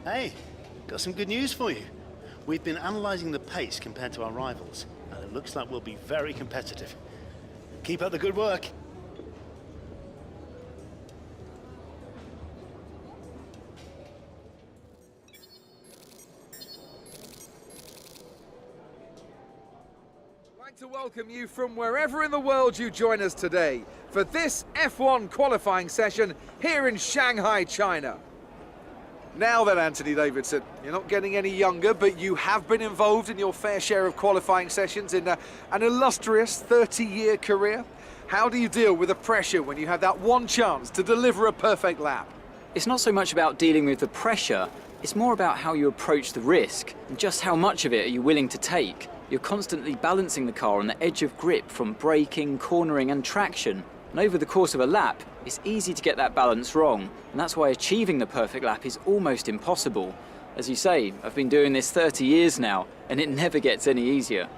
Hey, got some good news for you. We've been analysing the pace compared to our rivals, and it looks like we'll be very competitive. Keep up the good work. I'd like to welcome you from wherever in the world you join us today for this F1 qualifying session here in Shanghai, China. Now then, Anthony Davidson, you're not getting any younger, but you have been involved in your fair share of qualifying sessions in an illustrious 30-year career. How do you deal with the pressure when you have that one chance to deliver a perfect lap? It's not so much about dealing with the pressure, it's more about how you approach the risk and just how much of it are you willing to take. You're constantly balancing the car on the edge of grip from braking, cornering and traction. And over the course of a lap, it's easy to get that balance wrong. And that's why achieving the perfect lap is almost impossible. As you say, I've been doing this 30 years now, and it never gets any easier.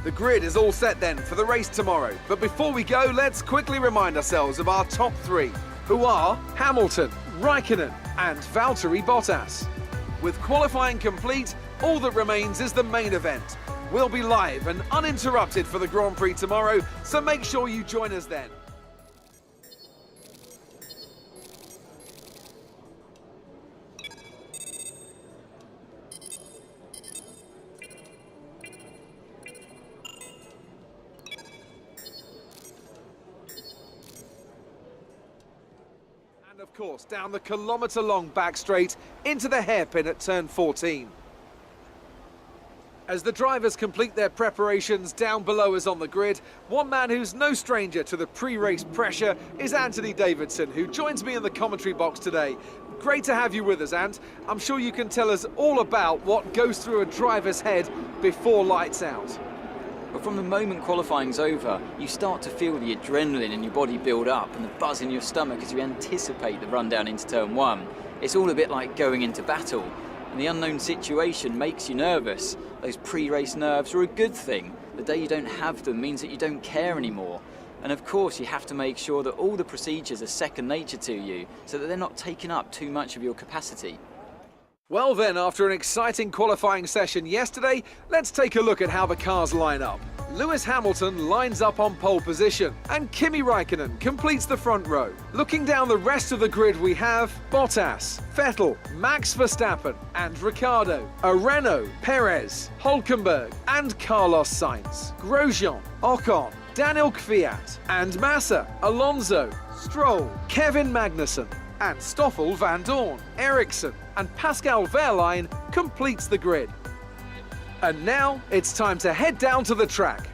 The grid is all set then for the race tomorrow. But before we go, let's quickly remind ourselves of our top three, who are Hamilton, Raikkonen and Valtteri Bottas. With qualifying complete, all that remains is the main event. We'll be live and uninterrupted for the Grand Prix tomorrow, so make sure you join us then. And of course, down the kilometre-long back straight into the hairpin at turn 14. As the drivers complete their preparations down below us on the grid, one man who's no stranger to the pre-race pressure is Anthony Davidson, who joins me in the commentary box today. Great to have you with us, Ant. I'm sure you can tell us all about what goes through a driver's head before lights out. But from the moment qualifying's over, you start to feel the adrenaline in your body build up and the buzz in your stomach as you anticipate the run down into turn 1. It's all a bit like going into battle, and the unknown situation makes you nervous. Those pre-race nerves are a good thing. The day you don't have them means that you don't care anymore. And of course, you have to make sure that all the procedures are second nature to you, so that they're not taking up too much of your capacity. Well then, after an exciting qualifying session yesterday, let's take a look at how the cars line up. Lewis Hamilton lines up on pole position, and Kimi Raikkonen completes the front row. Looking down the rest of the grid, we have Bottas, Vettel, Max Verstappen and Ricciardo, Renault, Perez, Hülkenberg and Carlos Sainz, Grosjean, Ocon, Daniel Kvyat and Massa, Alonso, Stroll, Kevin Magnussen and Stoffel van Dorn, Ericsson and Pascal Wehrlein completes the grid. And now it's time to head down to the track.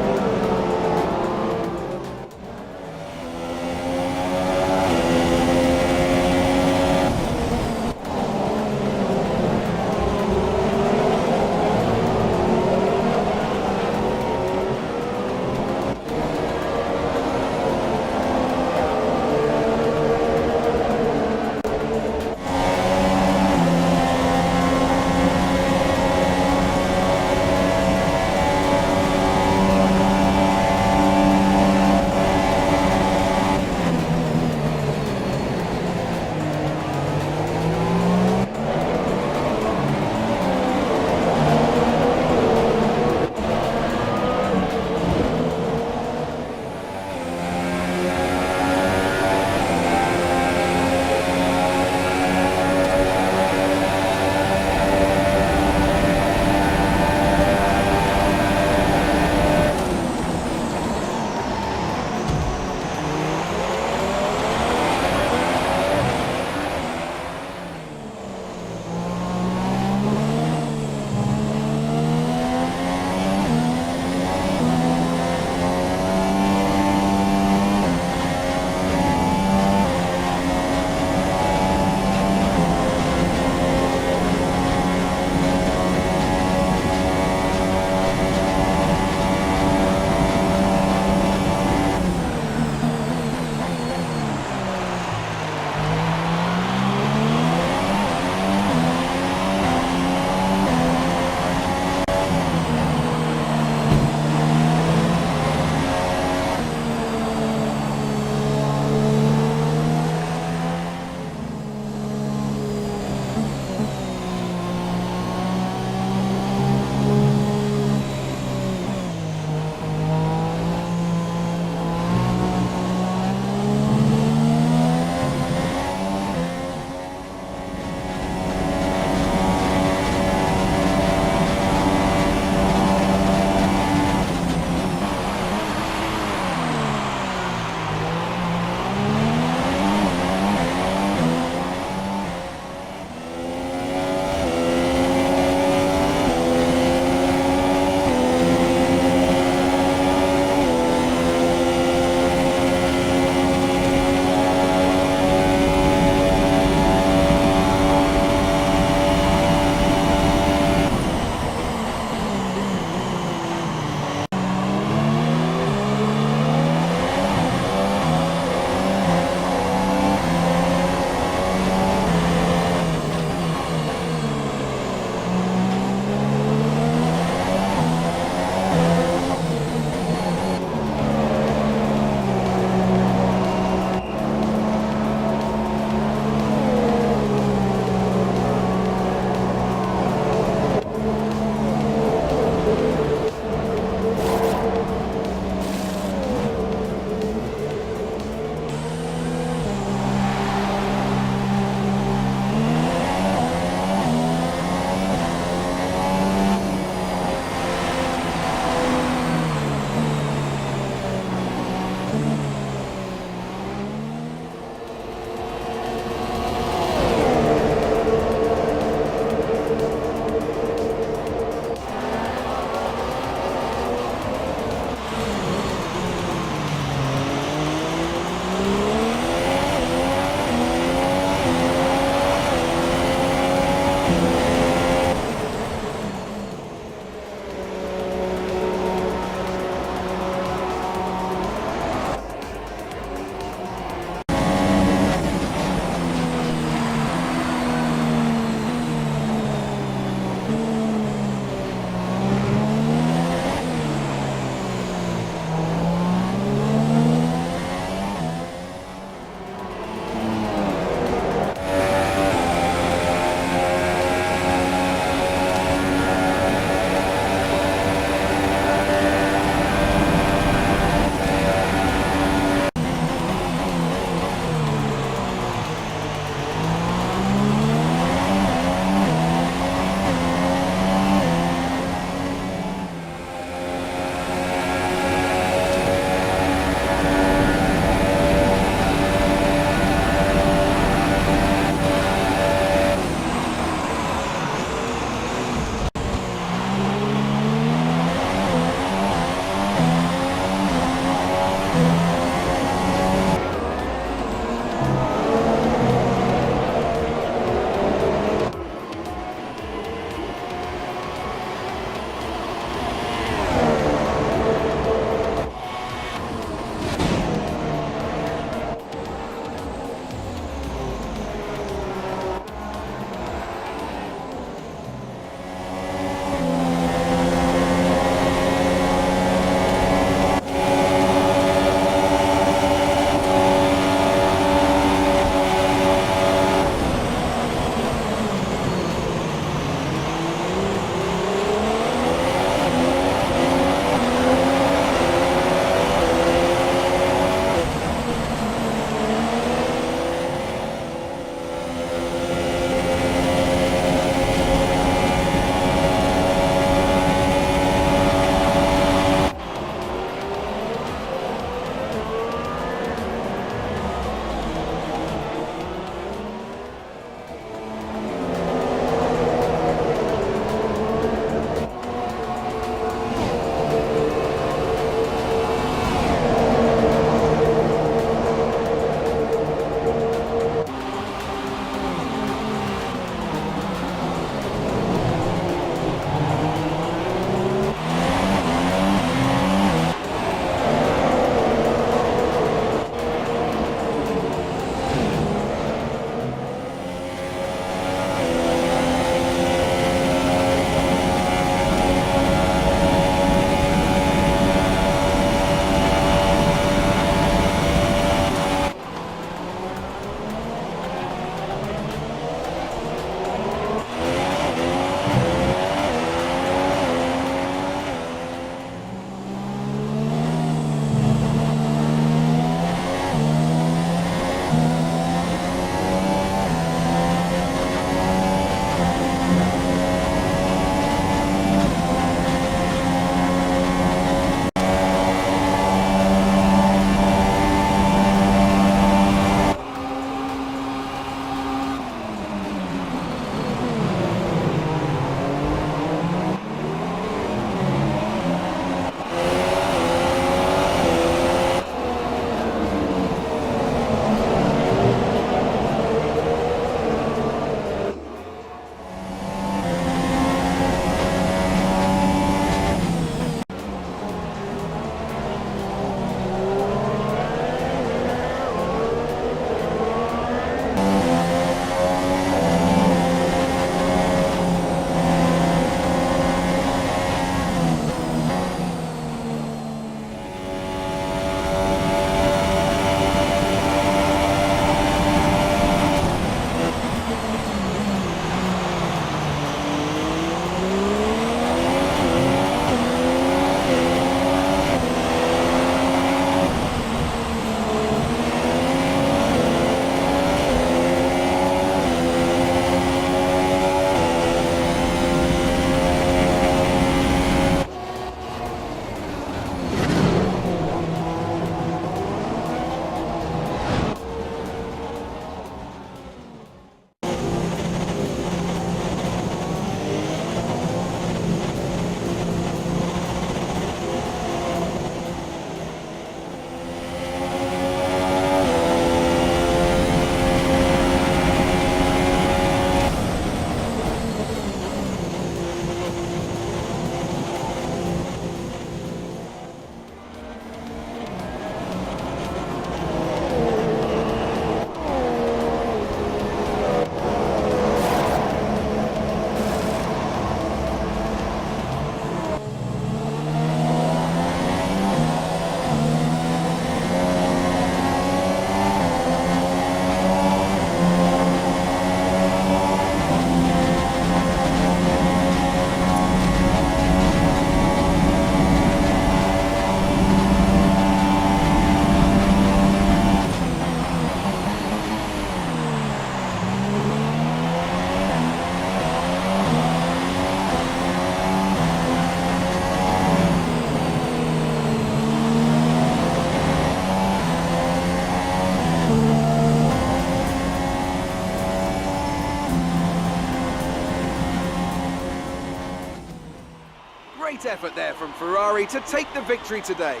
Great effort there from Ferrari to take the victory today.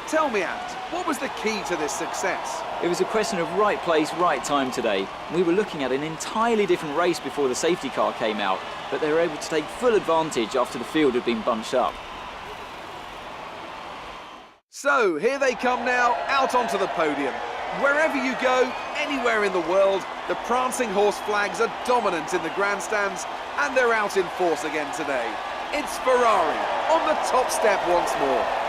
Tell me, Ant, what was the key to this success? It was a question of right place, right time today. We were looking at an entirely different race before the safety car came out, but they were able to take full advantage after the field had been bunched up. So, here they come now, out onto the podium. Wherever you go, anywhere in the world, the prancing horse flags are dominant in the grandstands, and they're out in force again today. It's Ferrari on the top step once more.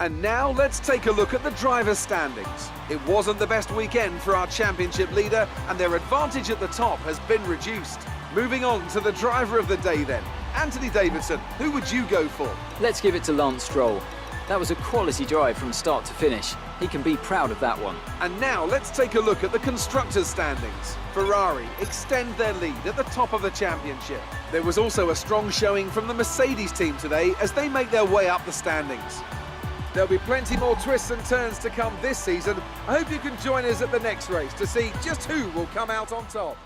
And now let's take a look at the drivers' standings. It wasn't the best weekend for our championship leader, and their advantage at the top has been reduced. Moving on to the driver of the day then. Anthony Davidson, who would you go for? Let's give it to Lance Stroll. That was a quality drive from start to finish. He can be proud of that one. And now let's take a look at the constructors' standings. Ferrari extend their lead at the top of the championship. There was also a strong showing from the Mercedes team today as they make their way up the standings. There'll be plenty more twists and turns to come this season. I hope you can join us at the next race to see just who will come out on top.